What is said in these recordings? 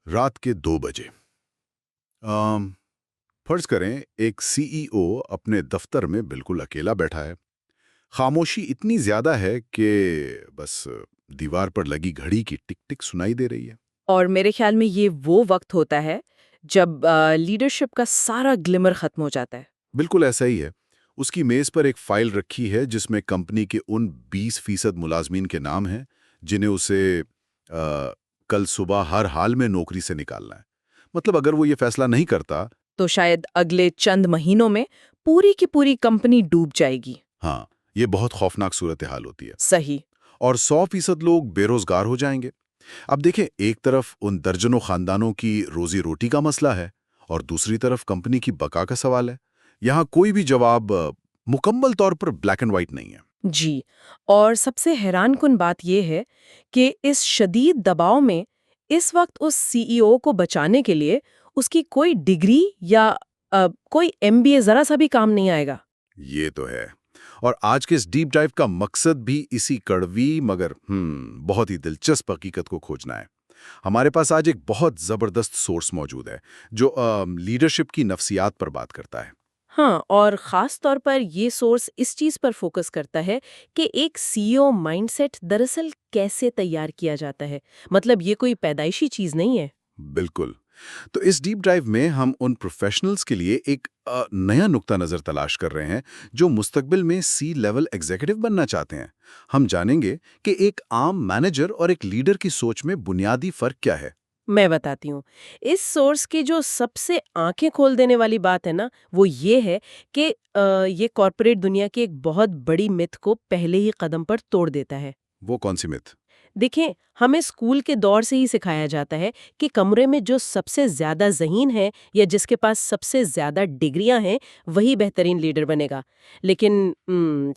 رات کے 2 بجے فرض کریں ایک سی ای او اپنے دفتر میں بالکل اکیلا بیٹھا ہے۔ خاموشی اتنی زیادہ ہے کہ بس دیوار پر لگی گھڑی کی ٹک ٹک سنائی دے رہی ہے۔ اور میرے خیال میں یہ وہ وقت ہوتا ہے جب لیڈرشپ کا سارا گلمر ختم ہو جاتا ہے۔ بالکل ایسا ہی ہے۔ اس کی میز پر ایک فائل رکھی ہے جس میں کمپنی کے ان 20% ملازمین کے نام ہیں جنہیں اسے کل صبح ہر حال میں نوکری سے نکالنا ہے۔ مطلب اگر وہ یہ فیصلہ نہیں کرتا، تو شاید اگلے چند مہینوں میں پوری کی پوری کمپنی ڈوب جائے گی۔ ہاں، یہ بہت خوفناک صورتحال ہوتی ہے صحیح۔ اور 100% لوگ بے روزگار ہو جائیں گے۔ اب دیکھیں، ایک طرف ان درجنوں خاندانوں کی روزی روٹی کا مسئلہ ہے اور دوسری طرف کمپنی کی بقا کا سوال ہے۔ یہاں کوئی بھی جواب مکمل طور پر بلیک اینڈ وائٹ نہیں ہے۔ جی، اور سب سے حیران کن بات یہ ہے کہ اس شدید دباؤ میں اس وقت اس سی ای او کو بچانے کے لیے اس کی کوئی ڈگری یا کوئی ایم بی اے ذرا سا بھی کام نہیں آئے گا۔ یہ تو ہے، اور آج کے اس ڈیپ ڈائیو کا مقصد بھی اسی کڑوی مگر بہت ہی دلچسپ حقیقت کو کھوجنا ہے۔ ہمارے پاس آج ایک بہت زبردست سورس موجود ہے جو لیڈرشپ کی نفسیات پر بات کرتا ہے۔ ہاں، اور خاص طور پر یہ سورس اس چیز پر فوکس کرتا ہے کہ ایک سی او مائنڈ سیٹ دراصل کیسے تیار کیا جاتا ہے۔ مطلب یہ کوئی پیدائشی چیز نہیں ہے۔ بالکل۔ تو اس ڈیپ ڈرائیو میں ہم ان پروفیشنلز کے لیے ایک نیا نقطہ نظر تلاش کر رہے ہیں جو مستقبل میں سی لیول ایگزیکٹو بننا چاہتے ہیں۔ ہم جانیں گے کہ ایک عام مینیجر اور ایک لیڈر کی سوچ میں بنیادی فرق کیا ہے۔ میں بتاتی ہوں۔ اس سورس کی جو سب سے آنکھیں کھول دینے والی بات ہے نا، وہ یہ ہے کہ یہ کارپوریٹ دنیا کی ایک بہت بڑی متھ کو پہلے ہی قدم پر توڑ دیتا ہے۔ وہ کون سی مت؟ دیکھیں، ہمیں اسکول کے دور سے ہی سکھایا جاتا ہے کہ کمرے میں جو سب سے زیادہ ذہین ہے یا جس کے پاس سب سے زیادہ ڈگریاں ہیں وہی بہترین لیڈر بنے گا۔ لیکن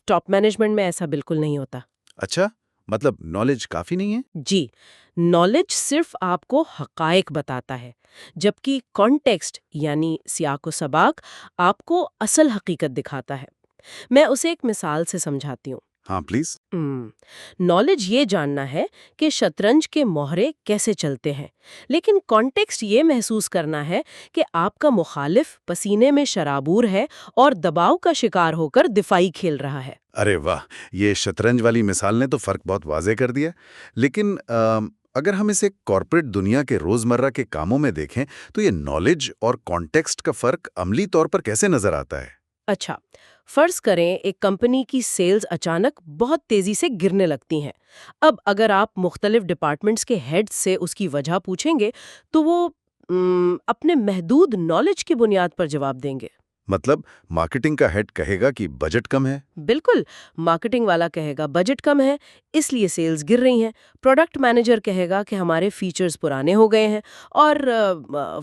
ٹاپ مینجمنٹ میں ایسا بالکل نہیں ہوتا۔ اچھا، مطلب نالج کافی نہیں ہے؟ جی، نالج صرف آپ کو حقائق بتاتا ہے، جبکہ کانٹیکسٹ یعنی سیاق و سباق آپ کو اصل حقیقت دکھاتا ہے۔ میں اسے ایک مثال سے سمجھاتی ہوں۔ ہاں پلیز۔ نالج یہ جاننا ہے کہ شطرنج کے مہرے کیسے چلتے ہیں، لیکن کانٹیکسٹ یہ محسوس کرنا ہے کہ آپ کا مخالف پسینے میں شرابور ہے اور دباؤ کا شکار ہو کر دفاعی کھیل رہا ہے۔ ارے واہ، یہ شطرنج والی مثال نے تو فرق بہت واضح کر دیا۔ لیکن اگر ہم اسے کارپوریٹ دنیا کے روزمرہ کے کاموں میں دیکھیں تو یہ نالج اور کانٹیکسٹ کا فرق عملی طور پر کیسے نظر آتا ہے؟ اچھا، فرض کریں ایک کمپنی کی سیلز اچانک بہت تیزی سے گرنے لگتی ہیں۔ اب اگر آپ مختلف ڈپارٹمنٹس کے ہیڈ سے اس کی وجہ پوچھیں گے تو وہ اپنے محدود نالج کی بنیاد پر جواب دیں گے۔ مطلب مارکیٹنگ کا ہیڈ کہے گا کہ بجٹ کم ہے۔ بالکل، مارکیٹنگ والا کہے گا بجٹ کم ہے اس لیے سیلز گر رہی ہیں، پروڈکٹ مینیجر کہے گا کہ ہمارے فیچرز پرانے ہو گئے ہیں، اور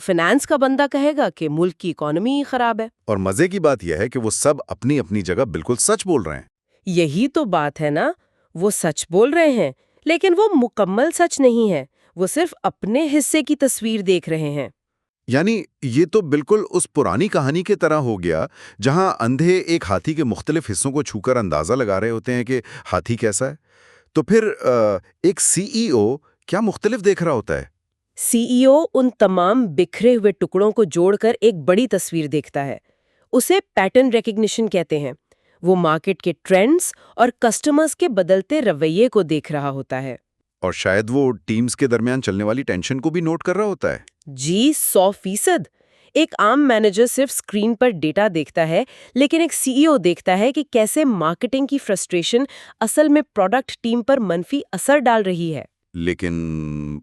فنانس کا بندہ کہے گا کہ ملک کی اکانومی ہی خراب ہے۔ اور مزے کی بات یہ ہے کہ وہ سب اپنی اپنی جگہ بالکل سچ بول رہے ہیں۔ یہی تو بات ہے نا، وہ سچ بول رہے ہیں لیکن وہ مکمل سچ نہیں ہے، وہ صرف اپنے حصے کی تصویر دیکھ رہے ہیں۔ یعنی یہ تو بالکل اس پرانی کہانی کی طرح ہو گیا جہاں اندھے ایک ہاتھی کے مختلف حصوں کو چھو کر اندازہ لگا رہے ہوتے ہیں کہ ہاتھی کیسا ہے۔ تو پھر ایک سی ای او کیا مختلف دیکھ رہا ہوتا ہے؟ سی ای او ان تمام بکھرے ہوئے ٹکڑوں کو جوڑ کر ایک بڑی تصویر دیکھتا ہے۔ اسے پیٹرن ریکگنیشن کہتے ہیں۔ وہ مارکیٹ کے ٹرینڈز اور کسٹمرز کے بدلتے رویے کو دیکھ رہا ہوتا ہے۔ اور شاید وہ ٹیمز کے درمیان چلنے والی ٹینشن کو بھی نوٹ کر رہا ہوتا ہے۔ جی، 100%۔ ایک عام مینیجر صرف اسکرین پر ڈیٹا دیکھتا ہے، لیکن ایک سی ای او دیکھتا ہے کہ کیسے مارکیٹنگ کی فرسٹریشن اصل میں پروڈکٹ ٹیم پر منفی اثر ڈال رہی ہے۔ لیکن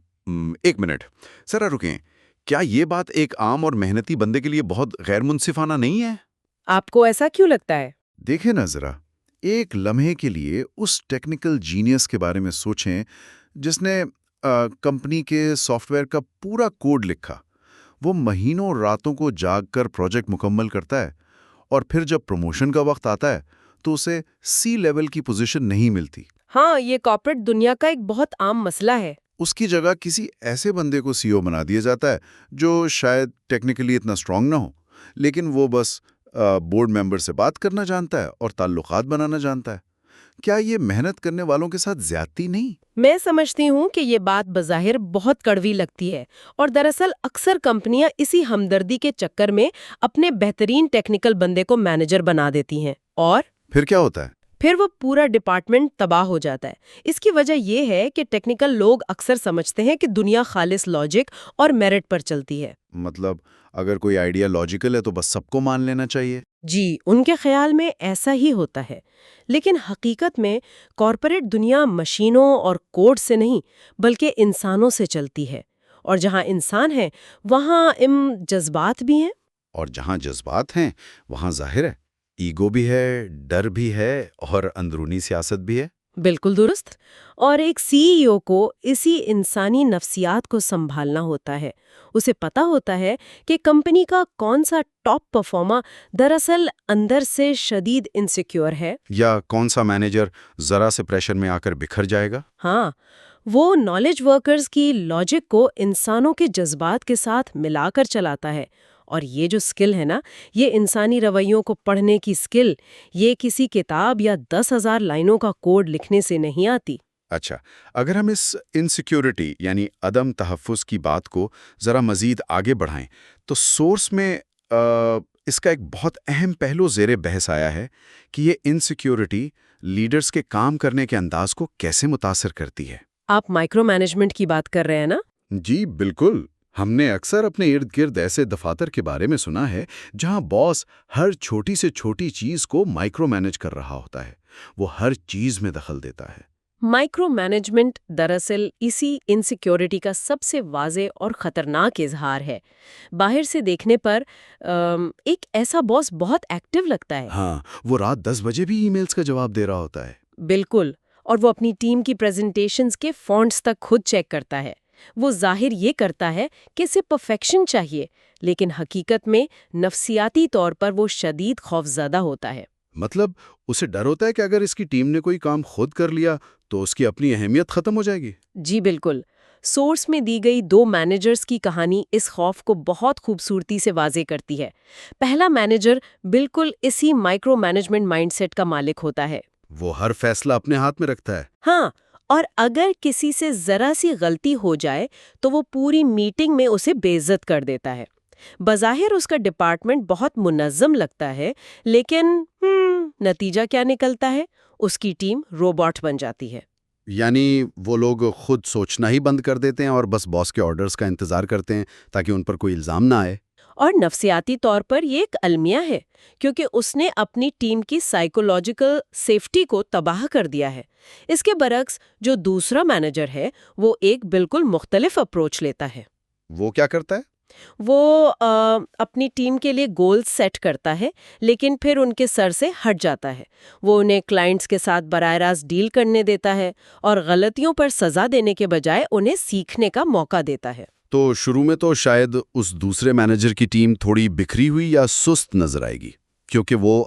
ایک منٹ ذرا رکیں، کیا یہ بات ایک عام اور محنتی بندے کے لیے بہت غیر منصفانہ نہیں ہے؟ آپ کو ایسا کیوں لگتا ہے؟ دیکھیں نا ذرا، ایک لمحے کے لیے اس ٹیکنیکل جینیس کے بارے میں سوچیں جس نے کمپنی کے سافٹ ویئر کا پورا کوڈ لکھا۔ وہ مہینوں راتوں کو جاگ کر پروجیکٹ مکمل کرتا ہے، اور پھر جب پروموشن کا وقت آتا ہے تو اسے سی لیول کی پوزیشن نہیں ملتی۔ ہاں، یہ کارپوریٹ دنیا کا ایک بہت عام مسئلہ ہے۔ اس کی جگہ کسی ایسے بندے کو سی او بنا دیا جاتا ہے جو شاید ٹیکنیکلی اتنا اسٹرانگ نہ ہو، لیکن وہ بس بورڈ ممبر سے بات کرنا جانتا ہے اور تعلقات بنانا جانتا ہے۔ کیا یہ محنت کرنے والوں کے ساتھ زیادتی نہیں؟ میں سمجھتی ہوں کہ یہ بات بظاہر بہت کڑوی لگتی ہے، اور دراصل اکثر کمپنیاں اسی ہمدردی کے چکر میں اپنے بہترین ٹیکنیکل بندے کو مینیجر بنا دیتی ہیں، اور پھر کیا ہوتا ہے؟ پھر وہ پورا ڈپارٹمنٹ تباہ ہو جاتا ہے۔ اس کی وجہ یہ ہے کہ ٹیکنیکل لوگ اکثر سمجھتے ہیں کہ دنیا خالص لاجک اور میرٹ پر چلتی ہے۔ مطلب اگر کوئی آئیڈیا لاجیکل ہے تو بس سب کو مان لینا چاہیے؟ جی، ان کے خیال میں ایسا ہی ہوتا ہے، لیکن حقیقت میں کارپوریٹ دنیا مشینوں اور کوڈ سے نہیں بلکہ انسانوں سے چلتی ہے، اور جہاں انسان ہیں وہاں جذبات بھی ہیں۔ اور جہاں جذبات ہیں وہاں ظاہر ہے ایگو بھی ہے، ڈر بھی ہے، اور اندرونی سیاست بھی ہے۔ بالکل درست۔ اور ایک سی ای او کو اسی انسانی نفسیات کو سنبھالنا ہوتا ہے۔ اسے پتا ہوتا ہے کہ کمپنی کا کون سا ٹاپ پرفارمر دراصل اندر سے شدید انسیکیور ہے، یا کون سا مینیجر ذرا سے پریشر میں آ کر بکھر جائے گا۔ ہاں، وہ نالج ورکرز کی لاجک کو انسانوں کے جذبات کے ساتھ ملا کر چلاتا ہے۔ اور یہ جو سکل ہے نا، یہ انسانی رویوں کو پڑھنے کی سکل، یہ کسی کتاب یا 10,000 لائنوں کا کوڈ لکھنے سے نہیں آتی۔ اچھا، اگر ہم اس انسیکیورٹی یعنی عدم تحفظ کی بات کو ذرا مزید آگے بڑھائیں تو سورس میں اس کا ایک بہت اہم پہلو زیر بحث آیا ہے کہ یہ انسیکیورٹی لیڈرز کے کام کرنے کے انداز کو کیسے متاثر کرتی ہے۔ آپ مائکرو مینجمنٹ کی بات کر رہے ہیں نا؟ جی بالکل، ہم نے اکثر اپنے ارد گرد ایسے دفاتر کے بارے میں سنا ہے جہاں باس ہر چھوٹی سے چھوٹی چیز کو مائکرو مینج کر رہا ہوتا ہے، وہ ہر چیز میں دخل دیتا ہے۔ مائکرو مینجمنٹ دراصل اسی انسیکیورٹی کا سب سے واضح اور خطرناک اظہار ہے۔ باہر سے دیکھنے پر ایک ایسا باس بہت ایکٹیو لگتا ہے۔ ہاں، وہ رات 10 بجے بھی ای میلز کا جواب دے رہا ہوتا ہے۔ بالکل، اور وہ اپنی ٹیم کی پریزنٹیشنز کے فونٹس تک خود چیک کرتا ہے۔ وہ ظاہر یہ کرتا ہے کہ اسے پرفیکشن چاہیے، لیکن حقیقت میں نفسیاتی طور پر وہ شدید خوفزدہ ہوتا ہے۔ مطلب اسے ڈر ہوتا ہے کہ اگر اس کی ٹیم نے کوئی کام خود کر لیا تو اس کی اپنی اہمیت ختم ہو جائے گی۔ جی بالکل۔ سورس میں دی گئی 2 مینیجرز کی کہانی اس خوف کو بہت خوبصورتی سے واضح کرتی ہے۔ پہلا مینیجر بالکل اسی مائکرو مینجمنٹ مائنڈ سیٹ کا مالک ہوتا ہے۔ وہ ہر فیصلہ اپنے ہاتھ میں رکھتا ہے۔ ہاں، اور اگر کسی سے ذرا سی غلطی ہو جائے تو وہ پوری میٹنگ میں اسے بے عزت کر دیتا ہے۔ بظاہر اس کا ڈپارٹمنٹ بہت منظم لگتا ہے، لیکن نتیجہ کیا نکلتا ہے؟ اس کی ٹیم روبوٹ بن جاتی ہے۔ یعنی وہ لوگ خود سوچنا ہی بند کر دیتے ہیں اور بس باس کے آرڈرز کا انتظار کرتے ہیں تاکہ ان پر کوئی الزام نہ آئے۔ اور نفسیاتی طور پر یہ ایک المیہ ہے، کیونکہ اس نے اپنی ٹیم کی سائیکولوجیکل سیفٹی کو تباہ کر دیا ہے۔ اس کے برعکس جو دوسرا مینیجر ہے وہ ایک بالکل مختلف اپروچ لیتا ہے۔ وہ کیا کرتا ہے؟ وہ اپنی ٹیم کے لیے گول سیٹ کرتا ہے، لیکن پھر ان کے سر سے ہٹ جاتا ہے۔ وہ انہیں کلائنٹس کے ساتھ براہ راست ڈیل کرنے دیتا ہے اور غلطیوں پر سزا دینے کے بجائے انہیں سیکھنے کا موقع دیتا ہے۔ تو شروع میں تو شاید اس دوسرے مینیجر کی ٹیم تھوڑی بکھری ہوئی یا سست نظر آئے گی، کیونکہ وہ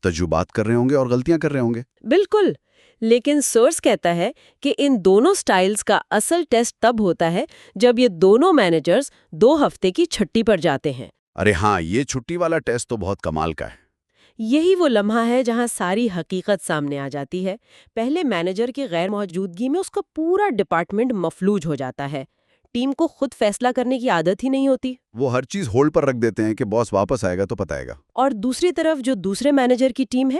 تجربات کر رہے ہوں گے اور غلطیاں کر رہے ہوں گے۔ بالکل، لیکن سورس کہتا ہے کہ ان دونوں سٹائلز کا اصل ٹیسٹ تب ہوتا ہے جب یہ دونوں مینیجرز 2 ہفتے کی چھٹی پر جاتے ہیں۔ ارے ہاں، یہ چھٹی والا ٹیسٹ تو بہت کمال کا ہے۔ یہی وہ لمحہ ہے جہاں ساری حقیقت سامنے آ جاتی ہے۔ پہلے مینیجر کی غیر موجودگی میں اس کا پورا ڈپارٹمنٹ مفلوج ہو جاتا ہے۔ ٹیم کو خود فیصلہ کرنے کی عادت ہی نہیں ہوتی۔ وہ ہر چیز ہولڈ پر رکھ دیتے ہیں کہ باس واپس آئے گا تو پتہ آئے گا۔ اور دوسری طرف جو دوسرے مینیجر کی ٹیم ہے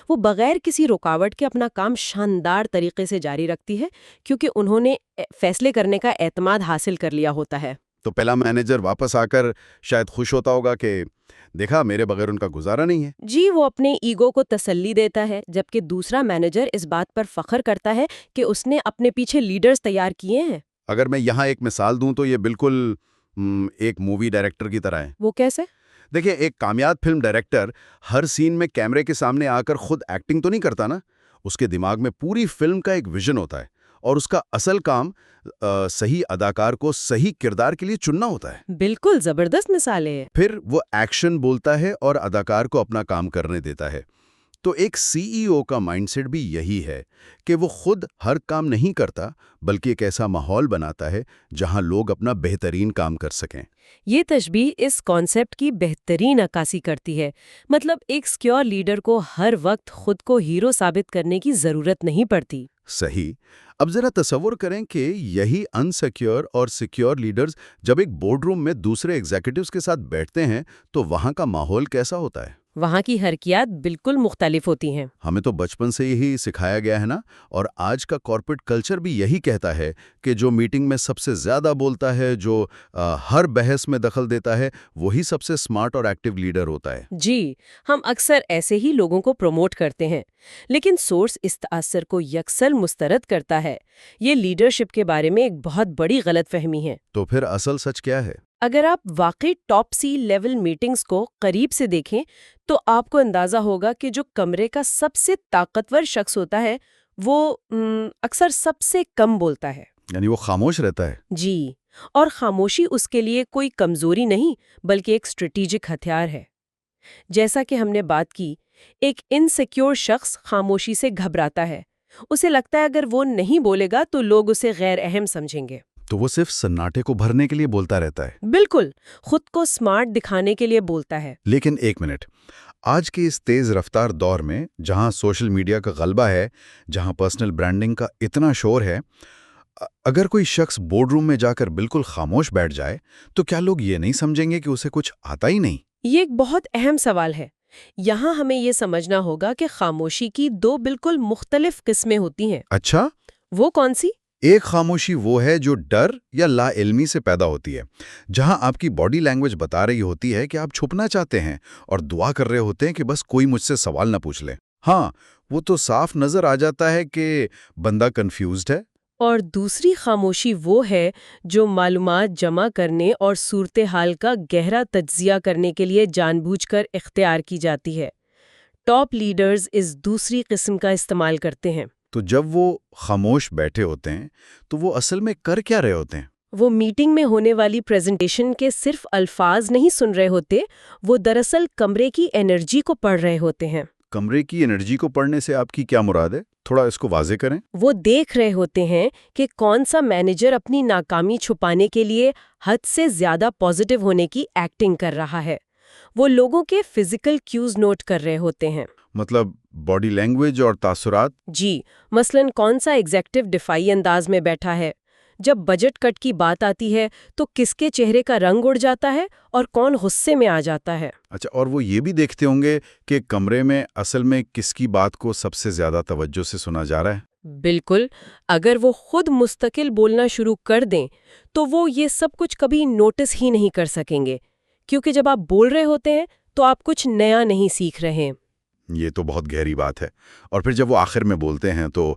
وہ بغیر کسی رکاوٹ کے اپنا کام شاندار طریقے سے جاری رکھتی ہے، کیونکہ انہوں نے فیصلے کرنے کا اعتماد حاصل کر لیا ہوتا ہے۔ تو پہلا مینیجر واپس آ کر شاید خوش ہوتا ہوگا کہ دیکھا میرے بغیر ان کا گزارا نہیں ہے۔ جی، وہ اپنے ایگو کو تسلی دیتا ہے، جبکہ دوسرا مینیجر اس بات پر فخر کرتا ہے کہ اس نے اپنے پیچھے لیڈرز تیار کیے ہیں۔ اگر میں یہاں ایک مثال دوں تو یہ بالکل ایک مووی ڈائریکٹر کی طرح ہے۔ وہ کیسے؟ دیکھیں، ایک کامیاب فلم ڈائریکٹر ہر سین میں کیمرے کے سامنے آ کر خود ایکٹنگ تو نہیں کرتا نا۔ اس کے دماغ میں پوری فلم کا ایک ویژن ہوتا ہے اور اس کا اصل کام صحیح اداکار کو صحیح کردار کے لیے چننا ہوتا ہے۔ بالکل زبردست مثالیں ہیں۔ پھر وہ ایکشن بولتا ہے اور اداکار کو اپنا کام کرنے دیتا ہے۔ تو ایک سی ای او کا مائنڈ سیٹ بھی یہی ہے کہ وہ خود ہر کام نہیں کرتا بلکہ ایک ایسا ماحول بناتا ہے جہاں لوگ اپنا بہترین کام کر سکیں۔ یہ تشبیہ اس کانسیپٹ کی بہترین عکاسی کرتی ہے۔ مطلب ایک سیکیور لیڈر کو ہر وقت خود کو ہیرو ثابت کرنے کی ضرورت نہیں پڑتی۔ صحیح۔ اب ذرا تصور کریں کہ یہی انسیکیور اور سیکیور لیڈرز جب ایک بورڈ روم میں دوسرے ایگزیکٹوز کے ساتھ بیٹھتے ہیں تو وہاں کا ماحول کیسا ہوتا ہے؟ وہاں کی حرکیات بالکل مختلف ہوتی ہیں۔ ہمیں تو بچپن سے یہی سکھایا گیا ہے نا، اور آج کا کارپوریٹ کلچر بھی یہی کہتا ہے کہ جو میٹنگ میں سب سے زیادہ بولتا ہے، جو ہر بحث میں دخل دیتا ہے، وہی سب سے سمارٹ اور ایکٹیو لیڈر ہوتا ہے۔ جی، ہم اکثر ایسے ہی لوگوں کو پروموٹ کرتے ہیں، لیکن سورس اس تاثر کو یکسر مسترد کرتا ہے۔ یہ لیڈرشپ کے بارے میں ایک بہت بڑی غلط فہمی ہے۔ تو پھر اصل سچ کیا ہے؟ اگر آپ واقعی ٹاپ سی لیول میٹنگز کو قریب سے دیکھیں تو آپ کو اندازہ ہوگا کہ جو کمرے کا سب سے طاقتور شخص ہوتا ہے وہ اکثر سب سے کم بولتا ہے۔ یعنی وہ خاموش رہتا ہے؟ جی، اور خاموشی اس کے لیے کوئی کمزوری نہیں بلکہ ایک اسٹریٹجک ہتھیار ہے۔ جیسا کہ ہم نے بات کی، ایک انسیکیور شخص خاموشی سے گھبراتا ہے۔ اسے لگتا ہے اگر وہ نہیں بولے گا تو لوگ اسے غیر اہم سمجھیں گے۔ تو وہ صرف سناٹے کو بھرنے کے لیے بولتا رہتا ہے؟ بالکل، خود کو سمارٹ دکھانے کے لیے بولتا ہے۔ لیکن ایک منٹ، آج کے اس تیز رفتار دور میں جہاں سوشل میڈیا کا غلبہ ہے، جہاں پرسنل برانڈنگ کا اتنا شور ہے، اگر کوئی شخص بورڈ روم میں جا کر بالکل خاموش بیٹھ جائے تو کیا لوگ یہ نہیں سمجھیں گے کہ اسے کچھ آتا ہی نہیں؟ یہ ایک بہت اہم سوال ہے۔ یہاں ہمیں یہ سمجھنا ہوگا کہ خاموشی کی دو بالکل مختلف قسمیں ہوتی ہیں۔ اچھا؟ وہ کون سی؟ ایک خاموشی وہ ہے جو ڈر یا لا علمی سے پیدا ہوتی ہے، جہاں آپ کی باڈی لینگویج بتا رہی ہوتی ہے کہ آپ چھپنا چاہتے ہیں اور دعا کر رہے ہوتے ہیں کہ بس کوئی مجھ سے سوال نہ پوچھ لے۔ ہاں، وہ تو صاف نظر آ جاتا ہے کہ بندہ کنفیوزڈ ہے۔ اور دوسری خاموشی وہ ہے جو معلومات جمع کرنے اور صورتحال کا گہرا تجزیہ کرنے کے لیے جان بوجھ کر اختیار کی جاتی ہے۔ ٹاپ لیڈرز اس دوسری قسم کا استعمال کرتے ہیں۔ تو جب وہ خاموش بیٹھے ہوتے ہیں تو وہ اصل میں کر کیا رہے ہوتے ہیں؟ وہ میٹنگ میں ہونے والی پریزنٹیشن کے صرف الفاظ نہیں سن رہے ہوتے، وہ دراصل کمرے کی انرجی کو پڑھ رہے ہوتے ہیں۔ کمرے کی انرجی کو پڑھنے سے آپ کی کیا مراد ہے؟ تھوڑا اس کو واضح کریں۔ وہ دیکھ رہے ہوتے ہیں کہ کون سا مینیجر اپنی ناکامی چھپانے کے لیے حد سے زیادہ پازیٹیو ہونے کی ایکٹنگ کر رہا ہے۔ وہ لوگوں کے فزیکل کیوز نوٹ کر رہے ہوتے ہیں۔ مطلب باڈی لینگویج اور تاثرات؟ جی، مثلاً کون سا ایگزیکٹو دفاعی انداز میں بیٹھا ہے۔ جب بجٹ کٹ کی بات آتی ہے تو کس کے چہرے کا رنگ اڑ جاتا ہے اور کون غصے میں آ جاتا ہے۔ اچھا، اور وہ یہ بھی دیکھتے ہوں گے کہ کمرے میں اصل میں کس کی بات کو سب سے زیادہ توجہ سے سنا جا رہا ہے؟ بالکل، اگر وہ خود مستقل بولنا شروع کر دیں تو وہ یہ سب کچھ کبھی نوٹس ہی نہیں کر سکیں گے، کیونکہ جب آپ بول رہے ہوتے ہیں تو آپ کچھ نیا نہیں سیکھ رہے ہیں۔ یہ تو بہت گہری بات ہے۔ اور پھر جب وہ آخر میں بولتے ہیں تو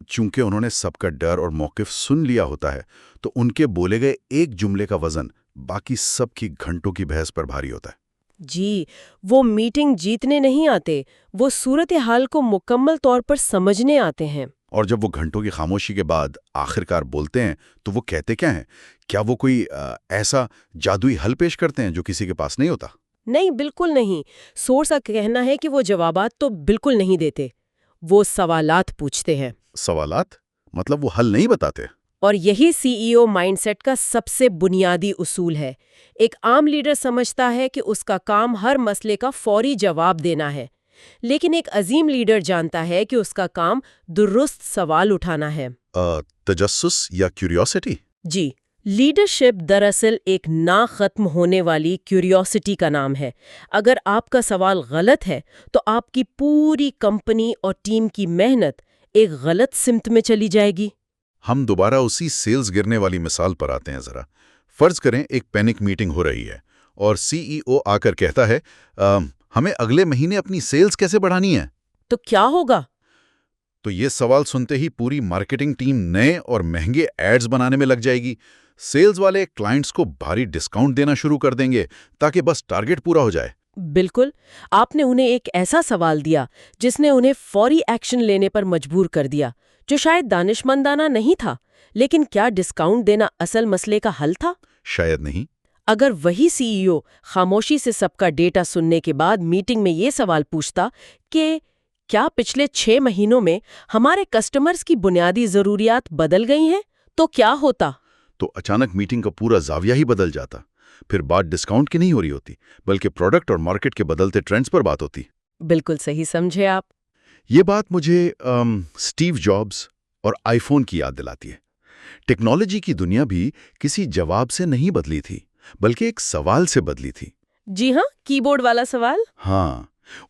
چونکہ انہوں نے سب کا ڈر اور موقف سن لیا ہوتا ہے تو ان کے بولے گئے ایک جملے کا وزن باقی سب کی گھنٹوں کی بحث پر بھاری ہوتا ہے۔ جی، وہ میٹنگ جیتنے نہیں آتے، وہ صورتحال کو مکمل طور پر سمجھنے آتے ہیں۔ اور جب وہ گھنٹوں کی خاموشی کے بعد آخرکار بولتے ہیں تو وہ کہتے کیا ہیں؟ کیا وہ کوئی ایسا جادوئی حل پیش کرتے ہیں جو کسی کے پاس نہیں ہوتا؟ نہیں، بالکل نہیں۔ سورس کا کہنا ہے کہ وہ جوابات تو بالکل نہیں دیتے، وہ سوالات پوچھتے ہیں۔ سوالات؟ مطلب وہ حل نہیں بتاتے؟ اور یہی سی ای او مائنڈ سیٹ کا سب سے بنیادی اصول ہے۔ ایک عام لیڈر سمجھتا ہے کہ اس کا کام ہر مسئلے کا فوری جواب دینا ہے، لیکن ایک عظیم لیڈر جانتا ہے کہ اس کا کام درست سوال اٹھانا ہے۔ تجسس یا کیوریوسٹی؟ جی، لیڈرشپ دراصل ایک نہ ختم ہونے والی کیوریوسٹی کا نام ہے۔ اگر آپ کا سوال غلط ہے تو آپ کی پوری کمپنی اور ٹیم کی محنت ایک غلط سمت میں چلی جائے گی۔ ہم دوبارہ اسی سیلز گرنے والی مثال پر آتے ہیں ذرا۔ فرض کریں ایک پینک میٹنگ ہو رہی ہے اور سی ای او آ کر کہتا ہے ہمیں اگلے مہینے اپنی سیلز کیسے بڑھانی ہے؟ تو کیا ہوگا؟ تو یہ سوال سنتے ہی پوری مارکیٹنگ ٹیم نئے اور مہنگے ایڈز بنانے میں لگ جائے گی۔ سیلز والے کلائنٹس کو بھاری ڈسکاؤنٹ دینا شروع کر دیں گے تاکہ بس ٹارگٹ پورا ہو جائے۔ بالکل، آپ نے انہیں ایک ایسا سوال دیا جس نے انہیں فوری ایکشن لینے پر مجبور کر دیا، جو شاید دانشمندانہ نہیں تھا، لیکن کیا ڈسکاؤنٹ دینا اصل مسئلے کا حل تھا؟ شاید نہیں۔ اگر وہی سی ای او خاموشی سے سب کا ڈیٹا سننے کے بعد میٹنگ میں یہ سوال پوچھتا کہ کیا پچھلے 6 مہینوں میں ہمارے کسٹمرز کی بنیادی ضروریات بدل گئی ہیں، تو کیا ہوتا؟ تو اچانک میٹنگ کا پورا زاویہ ہی بدل جاتا۔ پھر بات ڈسکاؤنٹ کی نہیں ہو رہی ہوتی، بلکہ پروڈکٹ اور مارکیٹ کے بدلتے ٹرینڈز پر بات ہوتی۔ بالکل صحیح سمجھے آپ۔ یہ بات مجھے سٹیو جابز اور آئی فون کی یاد دلاتی ہے۔ ٹیکنالوجی کی دنیا بھی کسی جواب سے نہیں بدلی تھی، بلکہ ایک سوال سے بدلی تھی۔ جی ہاں، کی بورڈ والا سوال۔ ہاں،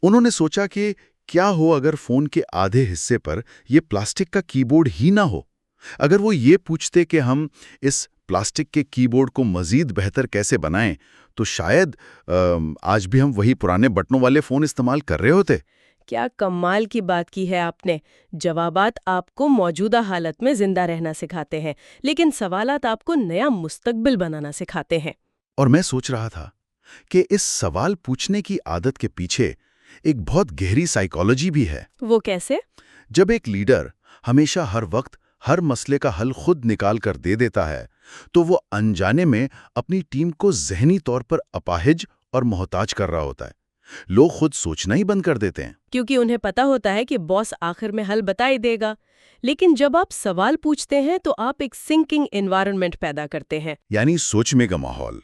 انہوں نے سوچا کہ کیا ہو اگر فون کے آدھے حصے پر یہ پلاسٹک کا کی بورڈ ہی نہ ہو؟ اگر وہ یہ پوچھتے کہ ہم اس پلاسٹک کے کی بورڈ کو مزید بہتر کیسے بنائیں، تو شاید آج بھی ہم وہی پرانے بٹنوں والے فون استعمال کر رہے ہوتے۔ کیا کمال کی بات کی ہے آپ نے۔ جوابات آپ کو موجودہ حالت میں زندہ رہنا سکھاتے ہیں، لیکن سوالات آپ کو نیا مستقبل بنانا سکھاتے ہیں۔ اور میں سوچ رہا تھا کہ اس سوال پوچھنے کی عادت کے پیچھے ایک بہت گہری سائیکالوجی بھی ہے۔ وہ کیسے؟ جب ایک لیڈر ہمیشہ ہر وقت ہر مسئلے کا حل خود نکال کر دے دیتا ہے، تو وہ انجانے میں اپنی ٹیم کو ذہنی طور پر اپاہج اور محتاج کر رہا ہوتا ہے۔ لوگ خود سوچنا ہی بند کر دیتے ہیں، کیونکہ انہیں پتا ہوتا ہے کہ باس آخر میں حل بتا ہی دے گا۔ لیکن جب آپ سوال پوچھتے ہیں تو آپ ایک سنکنگ انوائرنمنٹ پیدا کرتے ہیں۔ یعنی سوچنے کا ماحول۔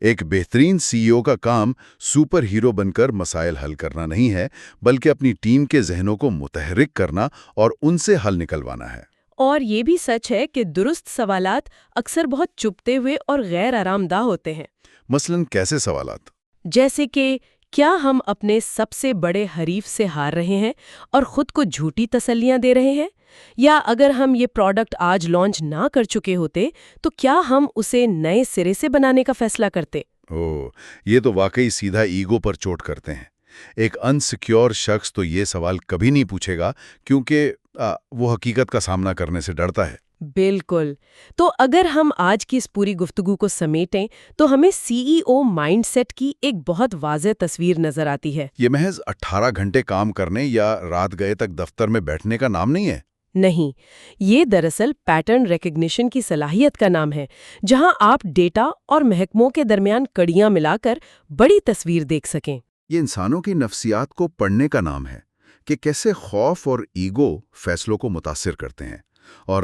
ایک بہترین سی ای او کا کام سپر ہیرو بن کر مسائل حل کرنا نہیں ہے، بلکہ اپنی ٹیم کے ذہنوں کو متحرک کرنا اور ان سے حل نکلوانا ہے۔ اور یہ بھی سچ ہے کہ درست سوالات اکثر بہت چپتے ہوئے اور غیر آرام دہ ہوتے ہیں۔ مثلاً کیسے سوالات؟ جیسے کہ کیا ہم اپنے سب سے بڑے حریف سے ہار رہے ہیں اور خود کو جھوٹی تسلیاں دے رہے ہیں؟ یا اگر ہم یہ پروڈکٹ آج لانچ نہ کر چکے ہوتے تو کیا ہم اسے نئے سرے سے بنانے کا فیصلہ کرتے؟ یہ تو واقعی سیدھا ایگو پر چوٹ کرتے ہیں۔ ایک انسیکیور شخص تو یہ سوال کبھی نہیں پوچھے گا، کیونکہ وہ حقیقت کا سامنا کرنے سے ڈرتا ہے۔ بالکل۔ تو اگر ہم آج کی اس پوری گفتگو کو سمیٹیں تو ہمیں سی ای او مائنڈ سیٹ کی ایک بہت واضح تصویر نظر آتی ہے۔ یہ محض 18 گھنٹے کام کرنے یا رات گئے تک دفتر میں بیٹھنے کا نام نہیں ہے۔ نہیں، یہ دراصل پیٹرن ریکگنیشن کی صلاحیت کا نام ہے، جہاں آپ ڈیٹا اور محکموں کے درمیان کڑیاں ملا کر بڑی تصویر دیکھ سکیں۔ یہ انسانوں کی نفسیات کو پڑھنے کا نام ہے کہ کیسے خوف اور ایگو فیصلوں کو متاثر کرتے ہیں، اور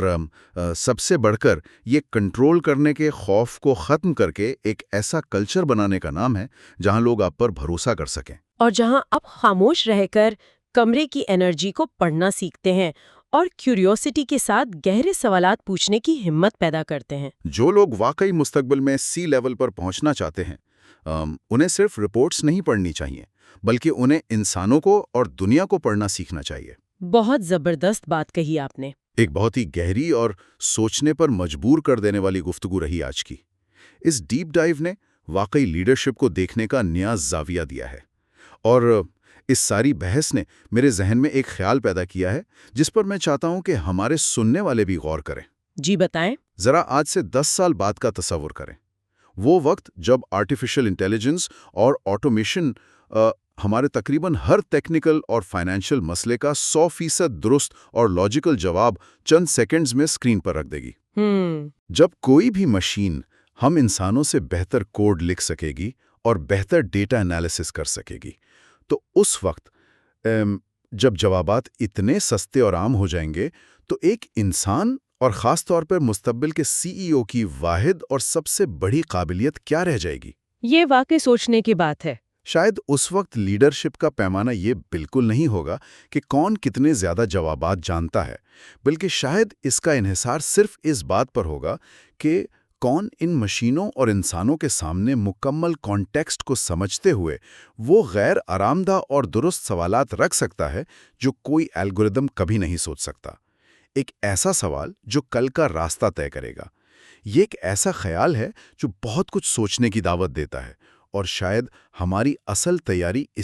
سب سے بڑھ کر یہ کنٹرول کرنے کے خوف کو ختم کر کے ایک ایسا کلچر بنانے کا نام ہے جہاں لوگ آپ پر بھروسہ کر سکیں، اور جہاں آپ خاموش رہ کر کمرے کی انرجی کو پڑھنا سیکھتے ہیں اور کیوریوسٹی کے ساتھ گہرے سوالات پوچھنے کی ہمت پیدا کرتے ہیں۔ جو لوگ واقعی مستقبل میں سی لیول پر پہنچنا چاہتے ہیں، انہیں صرف رپورٹس نہیں پڑھنی چاہیے، بلکہ انہیں انسانوں کو اور دنیا کو پڑھنا سیکھنا چاہیے۔ بہت زبردست بات کہی آپ نے۔ ایک بہت ہی گہری اور سوچنے پر مجبور کر دینے والی گفتگو رہی آج کی۔ اس ڈیپ ڈائیو نے واقعی لیڈرشپ کو دیکھنے کا نیا زاویہ دیا ہے، اور اس ساری بحث نے میرے ذہن میں ایک خیال پیدا کیا ہے جس پر میں چاہتا ہوں کہ ہمارے سننے والے بھی غور کریں۔ جی بتائیں۔ ذرا آج سے 10 سال بعد کا تصور کریں، وہ وقت جب آرٹیفیشل انٹیلیجنس اور آٹومیشن ہمارے تقریباً ہر ٹیکنیکل اور فائنینشیل مسئلے کا 100% درست اور لاجیکل جواب چند سیکنڈز میں اسکرین پر رکھ دے گی۔ جب کوئی بھی مشین ہم انسانوں سے بہتر کوڈ لکھ سکے گی اور بہتر ڈیٹا انالیسس کر سکے گی، تو اس وقت جب جوابات اتنے سستے اور عام ہو جائیں گے، تو ایک انسان اور خاص طور پر مستقبل کے سی ای او کی واحد اور سب سے بڑی قابلیت کیا رہ جائے گی؟ یہ واقعی سوچنے کی بات ہے۔ شاید اس وقت لیڈرشپ کا پیمانہ یہ بالکل نہیں ہوگا کہ کون کتنے زیادہ جوابات جانتا ہے، بلکہ شاید اس کا انحصار صرف اس بات پر ہوگا کہ کون ان مشینوں اور انسانوں کے سامنے مکمل کانٹیکسٹ کو سمجھتے ہوئے وہ غیر آرام دہ اور درست سوالات رکھ سکتا ہے جو کوئی الگوریدم کبھی نہیں سوچ سکتا۔ ایک ایسا سوال جو کل کا راستہ طے کرے گا۔ یہ ایک ایسا خیال ہے جو بہت کچھ سوچنے کی دعوت دیتا ہے، اور شاید ہماری اصل تیاری اسی